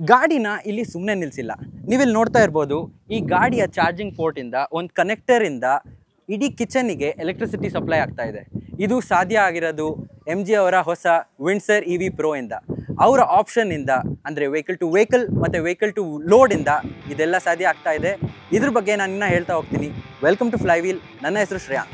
ಗಾಡಿನ ಇಲ್ಲಿ ಸುಮ್ಮನೆ ನಿಲ್ಲಿಸಿಲ್ಲ. ನೀವಿಲ್ಲಿ ನೋಡ್ತಾ ಇರ್ಬೋದು, ಈ ಗಾಡಿಯ ಚಾರ್ಜಿಂಗ್ ಪೋರ್ಟಿಂದ ಒಂದು ಕನೆಕ್ಟರಿಂದ ಇಡೀ ಕಿಚನ್ನಿಗೆ ಎಲೆಕ್ಟ್ರಿಸಿಟಿ ಸಪ್ಲೈ ಆಗ್ತಾ ಇದೆ. ಇದು ಸಾಧ್ಯ ಆಗಿರೋದು MG ಅವರ ಹೊಸ ವಿಂಡ್ಸರ್ EV Pro ಇಂದ. ಅವರ ಆಪ್ಷನ್ನಿಂದ ಅಂದರೆ ವೆಹಿಕಲ್ ಟು ವೆಹಿಕಲ್ ಮತ್ತು ವೆಹಿಕಲ್ ಟು ಲೋಡಿಂದ ಇದೆಲ್ಲ ಸಾಧ್ಯ ಆಗ್ತಾ ಇದೆ. ಇದ್ರ ಬಗ್ಗೆ ನಾನು ಇನ್ನೂ ಹೇಳ್ತಾ ಹೋಗ್ತೀನಿ. Welcome to Flywheel. ನನ್ನ ಹೆಸರು ಶ್ರೇಯಾ.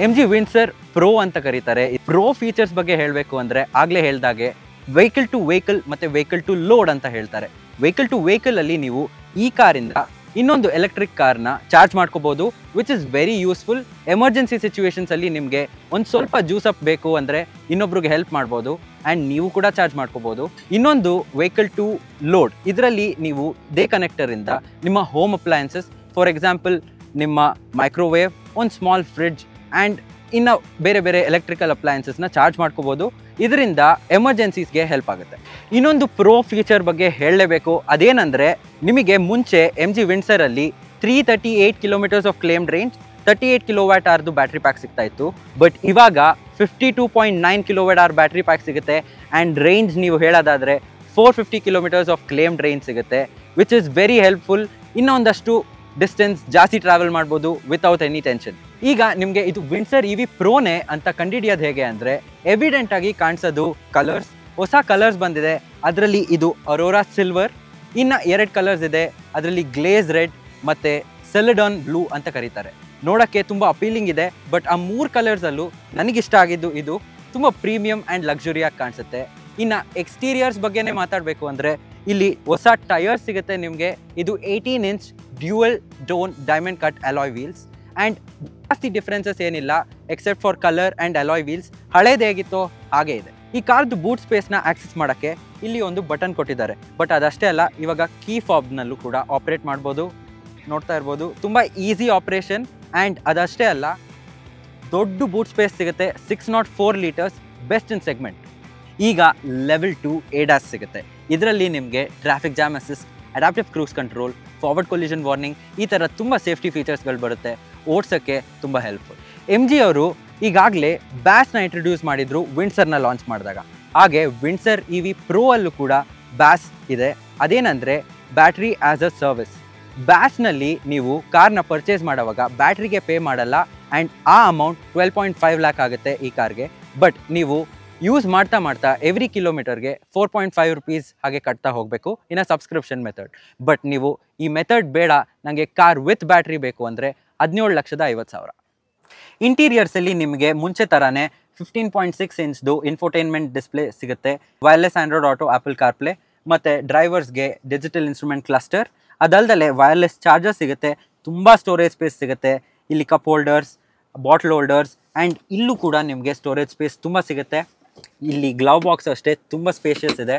MG ವಿಂಡ್ಸರ್ ಪ್ರೋ ಅಂತ ಕರೀತಾರೆ. ಪ್ರೋ ಫೀಚರ್ಸ್ ಬಗ್ಗೆ ಹೇಳಬೇಕು ಅಂದರೆ ಆಗಲೇ ಹೇಳ್ದಾಗೆ ವೆಹಿಕಲ್ ಟು ವೆಹಿಕಲ್ ಮತ್ತು ವೆಹಿಕಲ್ ಟು ಲೋಡ್ ಅಂತ ಹೇಳ್ತಾರೆ. ವೆಹಿಕಲ್ ಟು ವೆಹಿಕಲಲ್ಲಿ ನೀವು ಈ ಕಾರಿಂದ ಇನ್ನೊಂದು ಎಲೆಕ್ಟ್ರಿಕ್ ಕಾರ್ನ ಚಾರ್ಜ್ ಮಾಡ್ಕೋಬೋದು, which is very useful. Emergency ಸಿಚುವೇಷನ್ಸಲ್ಲಿ ನಿಮಗೆ ಒಂದು ಸ್ವಲ್ಪ ಜ್ಯೂಸ್ ಅಪ್ ಬೇಕು ಅಂದರೆ ಇನ್ನೊಬ್ರಿಗೆ ಹೆಲ್ಪ್ ಮಾಡ್ಬೋದು ಆ್ಯಂಡ್ ನೀವು ಕೂಡ ಚಾರ್ಜ್ ಮಾಡ್ಕೋಬೋದು. ಇನ್ನೊಂದು ವೆಹಿಕಲ್ ಟು ಲೋಡ್, ಇದರಲ್ಲಿ ನೀವು ದೇ ಕನೆಕ್ಟರಿಂದ ನಿಮ್ಮ ಹೋಮ್ ಅಪ್ಲಯನ್ಸಸ್, ಫಾರ್ ಎಕ್ಸಾಂಪಲ್ ನಿಮ್ಮ ಮೈಕ್ರೋವೇವ್, ಒಂದು ಸ್ಮಾಲ್ ಫ್ರಿಡ್ಜ್ ಆ್ಯಂಡ್ ಇನ್ನು ಬೇರೆ ಬೇರೆ ಎಲೆಕ್ಟ್ರಿಕಲ್ ಅಪ್ಲಯನ್ಸಸ್ನ ಚಾರ್ಜ್ ಮಾಡ್ಕೋಬೋದು. ಇದರಿಂದ ಎಮರ್ಜೆನ್ಸೀಸ್ಗೆ ಹೆಲ್ಪ್ ಆಗುತ್ತೆ. ಇನ್ನೊಂದು ಪ್ರೋ ಫೀಚರ್ ಬಗ್ಗೆ ಹೇಳಲೇಬೇಕು. ಅದೇನೆಂದರೆ, ನಿಮಗೆ ಮುಂಚೆ MG ವಿಂಡ್ಸರಲ್ಲಿ 338 kilometres of claimed range, 38 kilowatt ಅವರ್ದು ಬ್ಯಾಟ್ರಿ ಪ್ಯಾಕ್ ಸಿಗ್ತಾ ಇತ್ತು. ಬಟ್ ಇವಾಗ 52.9 ಕಿಲೋವ್ಯಾಟ್ ಅವರ್ ಬ್ಯಾಟ್ರಿ ಪ್ಯಾಕ್ ಸಿಗುತ್ತೆ ಆ್ಯಂಡ್ ರೇಂಜ್ ನೀವು ಹೇಳೋದಾದರೆ 450 ಕಿಲೋಮೀಟರ್ಸ್ ಆಫ್ ಕ್ಲೇಮ್ಡ್ ರೇಂಜ್ ಸಿಗುತ್ತೆ, ವಿಚ್ ಇಸ್ ವೆರಿ ಹೆಲ್ಪ್ಫುಲ್. ಇನ್ನೊಂದಷ್ಟು ಡಿಸ್ಟೆನ್ಸ್ ಜಾಸ್ತಿ ಟ್ರಾವೆಲ್ ಮಾಡ್ಬೋದು ವಿತೌಟ್ ಎನಿ ಟೆನ್ಷನ್. ಈಗ ನಿಮಗೆ ಇದು ವಿಂಡ್ಸರ್ EV ಪ್ರೋನೇ ಅಂತ ಕಂಡುಹಿಡಿಯೋದು ಹೇಗೆ ಅಂದರೆ, ಎವಿಡೆಂಟ್ ಆಗಿ ಕಾಣಿಸೋದು ಕಲರ್ಸ್. ಹೊಸ ಕಲರ್ಸ್ ಬಂದಿದೆ. ಅದರಲ್ಲಿ ಇದು ಅರೋರಾ ಸಿಲ್ವರ್, ಇನ್ನು 2 ಕಲರ್ಸ್ ಇದೆ. ಅದರಲ್ಲಿ ಗ್ಲೇಸ್ ರೆಡ್ ಮತ್ತು ಸೆಲೆಡಾನ್ ಬ್ಲೂ ಅಂತ ಕರೀತಾರೆ. ನೋಡೋಕ್ಕೆ ತುಂಬ ಅಪೀಲಿಂಗ್ ಇದೆ. ಬಟ್ ಆ 3 ಕಲರ್ಸಲ್ಲೂ ನನಗಿಷ್ಟ ಆಗಿದ್ದು ಇದು ತುಂಬ ಪ್ರೀಮಿಯಮ್ ಆ್ಯಂಡ್ ಲಕ್ಸುರಿಯಾಗಿ ಕಾಣಿಸುತ್ತೆ. ಇನ್ನು ಎಕ್ಸ್ಟೀರಿಯರ್ಸ್ ಬಗ್ಗೆನೇ ಮಾತಾಡಬೇಕು ಅಂದರೆ, ಇಲ್ಲಿ ಹೊಸ ಟಯರ್ಸ್ ಸಿಗುತ್ತೆ ನಿಮಗೆ. ಇದು 18 inch dual tone diamond cut alloy wheels and ಜಾಸ್ತಿ ಡಿಫ್ರೆನ್ಸಸ್ ಏನಿಲ್ಲ except for colour and alloy wheels. ಹಳೇದು ಹೇಗಿತ್ತೋ ಹಾಗೇ ಇದೆ. ಈ ಕಾರ್ದು ಬೂಟ್ ಸ್ಪೇಸ್ನ ಆಕ್ಸೆಸ್ ಮಾಡೋಕ್ಕೆ ಇಲ್ಲಿ ಒಂದು ಬಟನ್ ಕೊಟ್ಟಿದ್ದಾರೆ. ಬಟ್ ಅದಷ್ಟೇ ಅಲ್ಲ, ಇವಾಗ ಕೀ ಫಾಬ್ನಲ್ಲೂ ಕೂಡ ಆಪ್ರೇಟ್ ಮಾಡ್ಬೋದು. ನೋಡ್ತಾ ಇರ್ಬೋದು, ತುಂಬ ಈಸಿ ಆಪ್ರೇಷನ್. ಆ್ಯಂಡ್ ಅದಷ್ಟೇ ಅಲ್ಲ, ದೊಡ್ಡ ಬೂಟ್ ಸ್ಪೇಸ್ ಸಿಗುತ್ತೆ. 604 ಲೀಟರ್ಸ್, ಬೆಸ್ಟ್ ಇನ್ ಸೆಗ್ಮೆಂಟ್. ಈಗ ಲೆವೆಲ್ 2 ADAS ಸಿಗುತ್ತೆ. ಇದರಲ್ಲಿ ನಿಮಗೆ traffic jam assist, adaptive cruise control, forward collision warning, ಈ ಥರ ತುಂಬ ಸೇಫ್ಟಿ ಫೀಚರ್ಸ್ಗಳು ಬರುತ್ತೆ. ಓಡಿಸೋಕ್ಕೆ ತುಂಬ ಹೆಲ್ಪ್ಫುಲ್. MG ಅವರು ಈಗಾಗಲೇ ಬ್ಯಾಸ್ನ ಇಂಟ್ರೊಡ್ಯೂಸ್ ಮಾಡಿದ್ರು ವಿಂಡ್ಸರ್ನ ಲಾಂಚ್ ಮಾಡಿದಾಗ. ಹಾಗೆ ವಿಂಡ್ಸರ್ EV ಪ್ರೋ ಅಲ್ಲೂ ಕೂಡ ಬ್ಯಾಸ್ ಇದೆ. ಅದೇನೆಂದರೆ ಬ್ಯಾಟ್ರಿ ಆ್ಯಸ್ ಅ ಸರ್ವಿಸ್. ಬ್ಯಾಸ್ನಲ್ಲಿ ನೀವು ಕಾರ್ನ ಪರ್ಚೇಸ್ ಮಾಡುವಾಗ ಬ್ಯಾಟ್ರಿಗೆ ಪೇ ಮಾಡಲ್ಲ ಆ್ಯಂಡ್ ಆ ಅಮೌಂಟ್ 12.5 ಲ್ಯಾಕ್ ಆಗುತ್ತೆ ಈ ಕಾರ್ಗೆ. ಬಟ್ ನೀವು ಯೂಸ್ ಮಾಡ್ತಾ ಮಾಡ್ತಾ ಎವ್ರಿ ಕಿಲೋಮೀಟರ್ಗೆ 4.5 ರುಪೀಸ್ ಹಾಗೆ ಕಟ್ತಾ ಹೋಗಬೇಕು ಇನ್ನು ಸಬ್ಸ್ಕ್ರಿಪ್ಷನ್ ಮೆಥಡ್. ಬಟ್ ನೀವು ಈ ಮೆಥಡ್ ಬೇಡ, ನನಗೆ ಕಾರ್ ವಿತ್ ಬ್ಯಾಟ್ರಿ ಬೇಕು ಅಂದರೆ 17,50,000. ಇಂಟೀರಿಯರ್ಸಲ್ಲಿ ನಿಮಗೆ ಮುಂಚೆ ಥರನೇ 15.6 ಇಂಚ್ದು ಇನ್ಫೋಟೈನ್ಮೆಂಟ್ ಡಿಸ್ಪ್ಲೇ ಸಿಗುತ್ತೆ. Wireless Android auto, apple CarPlay ಮತ್ತು ಡ್ರೈವರ್ಸ್ಗೆ ಡಿಜಿಟಲ್ ಇನ್ಸ್ಟ್ರೂಮೆಂಟ್ ಕ್ಲಸ್ಟರ್. ಅದಲ್ಲದೆ ವೈರ್ಲೆಸ್ ಚಾರ್ಜರ್ ಸಿಗುತ್ತೆ. ತುಂಬ ಸ್ಟೋರೇಜ್ ಸ್ಪೇಸ್ ಸಿಗುತ್ತೆ. ಇಲ್ಲಿ cup holders, bottle holders and ಇಲ್ಲೂ ಕೂಡ ನಿಮಗೆ ಸ್ಟೋರೇಜ್ ಸ್ಪೇಸ್ ತುಂಬ ಸಿಗುತ್ತೆ. ಇಲ್ಲಿ ಗ್ಲವ್ ಬಾಕ್ಸ್ ಅಷ್ಟೇ ತುಂಬ ಸ್ಪೇಷಿಯಸ್ ಇದೆ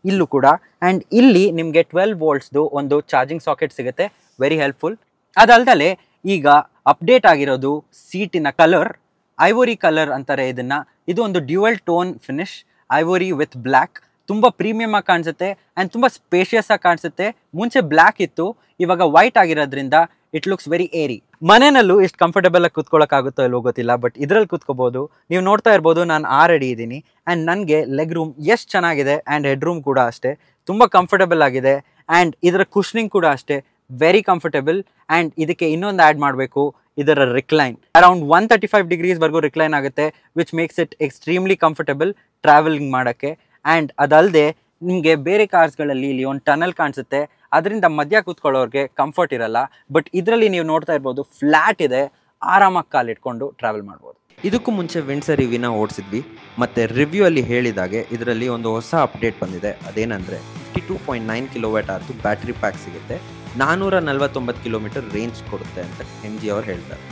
ಇಲ್ಲೂ ಕೂಡ. ಆ್ಯಂಡ್ ಇಲ್ಲಿ ನಿಮಗೆ 12 ವೋಲ್ಟ್ಸ್ದು ಒಂದು ಚಾರ್ಜಿಂಗ್ ಸಾಕೆಟ್ ಸಿಗುತ್ತೆ, ವೆರಿ ಹೆಲ್ಪ್ಫುಲ್. ಅದಲ್ಲದೆ ಈಗ ಅಪ್ಡೇಟ್ ಆಗಿರೋದು ಸೀಟಿನ ಕಲರ್, ಐವೋರಿ ಕಲರ್ ಅಂತಾರೆ ಇದನ್ನು. ಇದು ಒಂದು dual tone finish, ivory with black. ತುಂಬ ಪ್ರೀಮಿಯಮ್ ಆಗಿ ಕಾಣಿಸುತ್ತೆ ಆ್ಯಂಡ್ ತುಂಬ ಸ್ಪೇಷಿಯಸ್ ಆಗಿ ಕಾಣಿಸುತ್ತೆ. ಮುಂಚೆ ಬ್ಲ್ಯಾಕ್ ಇತ್ತು, ಇವಾಗ ವೈಟ್ ಆಗಿರೋದ್ರಿಂದ ಇಟ್ ಲುಕ್ಸ್ ವೆರಿ ಏರಿ. ಮನೆಯಲ್ಲೂ ಇಷ್ಟು ಕಂಫರ್ಟಬಲ್ ಆಗಿ ಕೂತ್ಕೊಳ್ಳೋಕ್ಕಾಗುತ್ತೋ ಇಲ್ಲೋ ಗೊತ್ತಿಲ್ಲ, ಬಟ್ ಇದರಲ್ಲಿ ಕೂತ್ಕೋಬೋದು. ನೀವು ನೋಡ್ತಾ ಇರ್ಬೋದು, ನಾನು 6 ಅಡಿ ಇದ್ದೀನಿ ಆ್ಯಂಡ್ ನನಗೆ ಲೆಗ್ ರೂಮ್ ಎಷ್ಟು ಚೆನ್ನಾಗಿದೆ ಆ್ಯಂಡ್ ಹೆಡ್ ರೂಮ್ ಕೂಡ ಅಷ್ಟೇ ತುಂಬ ಕಂಫರ್ಟಬಲ್ ಆಗಿದೆ. ಆ್ಯಂಡ್ ಇದರ ಕುಷನಿಂಗ್ ಕೂಡ ಅಷ್ಟೇ ವೆರಿ ಕಂಫರ್ಟಬಲ್. ಆ್ಯಂಡ್ ಇದಕ್ಕೆ ಇನ್ನೊಂದು ಆ್ಯಡ್ ಮಾಡಬೇಕು, ಇದರ ರಿಕ್ಲೈನ್ ಅರೌಂಡ್ 135 ಡಿಗ್ರೀಸ್ವರೆಗೂ ರಿಕ್ಲೈನ್ ಆಗುತ್ತೆ, which makes it extremely comfortable travelling ಮಾಡೋಕ್ಕೆ. ಆ್ಯಂಡ್ ಅದಲ್ಲದೆ ನಿಮಗೆ ಬೇರೆ ಕಾರ್ಸ್ಗಳಲ್ಲಿ ಇಲ್ಲಿ ಒಂದು ಟನಲ್ ಕಾಣಿಸುತ್ತೆ, ಅದರಿಂದ ಮಧ್ಯ ಕೂತ್ಕೊಳ್ಳೋರಿಗೆ ಕಂಫರ್ಟ್ ಇರಲ್ಲ. ಬಟ್ ಇದರಲ್ಲಿ ನೀವು ನೋಡ್ತಾ ಇರ್ಬೋದು, ಫ್ಲ್ಯಾಟ್ ಇದೆ, ಆರಾಮಾಗಿ ಕಾಲಿಟ್ಕೊಂಡು ಟ್ರಾವೆಲ್ ಮಾಡ್ಬೋದು. ಇದಕ್ಕೂ ಮುಂಚೆ ವಿಂಡ್ಸರ್ EVನ ಓಡಿಸಿದ್ವಿ ಮತ್ತು ರಿವ್ಯೂ ಅಲ್ಲಿ ಹೇಳಿದಾಗೆ ಇದರಲ್ಲಿ ಒಂದು ಹೊಸ ಅಪ್ಡೇಟ್ ಬಂದಿದೆ. ಅದೇನೆಂದರೆ 52.9 ಕಿಲೋವ್ಯಾಟ್ ಅವರ್ದು ಬ್ಯಾಟ್ರಿ ಪ್ಯಾಕ್ ಸಿಗುತ್ತೆ, 449 ಕಿಲೋಮೀಟರ್ ರೇಂಜ್ ಕೊಡುತ್ತೆ ಅಂತ MG ಅವರು ಹೇಳ್ತಾರೆ.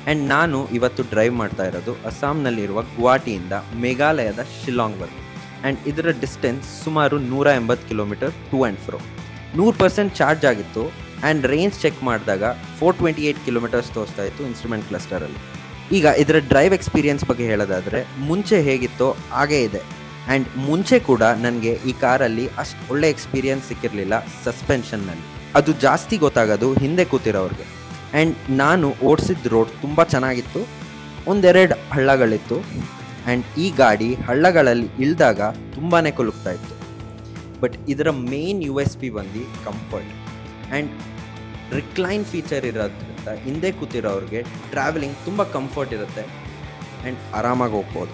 ಆ್ಯಂಡ್ ನಾನು ಇವತ್ತು ಡ್ರೈವ್ ಮಾಡ್ತಾ ಇರೋದು ಅಸ್ಸಾಂನಲ್ಲಿರುವ ಗುವಾಹಟಿಯಿಂದ ಮೇಘಾಲಯದ ಶಿಲ್ಲಾಂಗ್ವರೆಗೂ. ಆ್ಯಂಡ್ ಇದರ ಡಿಸ್ಟೆನ್ಸ್ ಸುಮಾರು 180 kilometre to and fro. 100% charge ಆಗಿತ್ತು ಆ್ಯಂಡ್ ರೇಂಜ್ ಚೆಕ್ ಮಾಡಿದಾಗ 428 ಕಿಲೋಮೀಟರ್ಸ್ ತೋರಿಸ್ತಾ ಇತ್ತು ಇನ್ಸ್ಟ್ರೂಮೆಂಟ್ ಕ್ಲಸ್ಟರಲ್ಲಿ. ಈಗ ಇದರ ಡ್ರೈವ್ ಎಕ್ಸ್ಪೀರಿಯನ್ಸ್ ಬಗ್ಗೆ ಹೇಳೋದಾದರೆ ಮುಂಚೆ ಹೇಗಿತ್ತೋ ಹಾಗೇ ಇದೆ. ಆ್ಯಂಡ್ ಮುಂಚೆ ಕೂಡ ನನಗೆ ಈ ಕಾರಲ್ಲಿ ಅಷ್ಟು ಒಳ್ಳೆ ಎಕ್ಸ್ಪೀರಿಯನ್ಸ್ ಸಿಕ್ಕಿರಲಿಲ್ಲ ಸಸ್ಪೆನ್ಷನ್ನಲ್ಲಿ. ಅದು ಜಾಸ್ತಿ ಗೊತ್ತಾಗೋದು ಹಿಂದೆ ಕೂತಿರೋರಿಗೆ. ಆ್ಯಂಡ್ ನಾನು ಓಡಿಸಿದ ರೋಡ್ ತುಂಬ ಚೆನ್ನಾಗಿತ್ತು, ಒಂದೆರಡು ಹಳ್ಳಗಳಿತ್ತು. ಆ್ಯಂಡ್ ಈ ಗಾಡಿ ಹಳ್ಳಗಳಲ್ಲಿ ಇಳಿದಾಗ ತುಂಬಾ ಕುಲುಕ್ತಾ ಇತ್ತು. ಬಟ್ ಇದರ ಮೇನ್ USP ಬಂದು ಕಂಫರ್ಟ್ ಆ್ಯಂಡ್ ರಿಕ್ಲೈನ್ ಫೀಚರ್ ಇರೋದ್ರಿಂದ ಹಿಂದೆ ಕೂತಿರೋರಿಗೆ ಟ್ರಾವೆಲಿಂಗ್ ತುಂಬ ಕಂಫರ್ಟ್ ಇರುತ್ತೆ ಆ್ಯಂಡ್ ಆರಾಮಾಗಿ ಹೋಗ್ಬೋದು.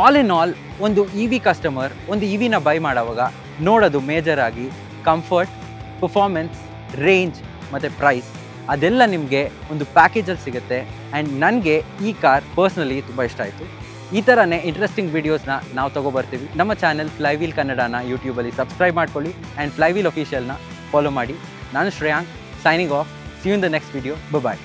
ಆಲ್ ಇನ್ ಆಲ್ ಒಂದು EV ಕಸ್ಟಮರ್ ಒಂದು EVನ ಬೈ ಮಾಡೋವಾಗ ನೋಡೋದು ಮೇಜರ್ ಆಗಿ ಕಂಫರ್ಟ್, ಪರ್ಫಾರ್ಮೆನ್ಸ್, ರೇಂಜ್ ಮತ್ತು ಪ್ರೈಸ್ ಅದೆಲ್ಲ ನಿಮಗೆ ಒಂದು ಪ್ಯಾಕೇಜಲ್ಲಿ ಸಿಗುತ್ತೆ. ಆ್ಯಂಡ್ ನನಗೆ ಈ ಕಾರ್ ಪರ್ಸ್ನಲಿ ತುಂಬ ಇಷ್ಟ ಆಯಿತು. ಈ ಥರನೇ ಇಂಟ್ರೆಸ್ಟಿಂಗ್ ವೀಡಿಯೋಸ್ನ ನಾವು ತೊಗೊಬರ್ತೀವಿ. ನಮ್ಮ ಚಾನಲ್ ಫ್ಲೈವೀಲ್ ಕನ್ನಡನ ಯೂಟ್ಯೂಬಲ್ಲಿ ಸಬ್ಸ್ಕ್ರೈಬ್ ಮಾಡ್ಕೊಳ್ಳಿ ಆ್ಯಂಡ್ ಫ್ಲೈವೀಲ್ ಅಫಿಷಿಯಲ್ನ ಫಾಲೋ ಮಾಡಿ. ನಾನು Shreyank, signing off. See you in the next video. Bye.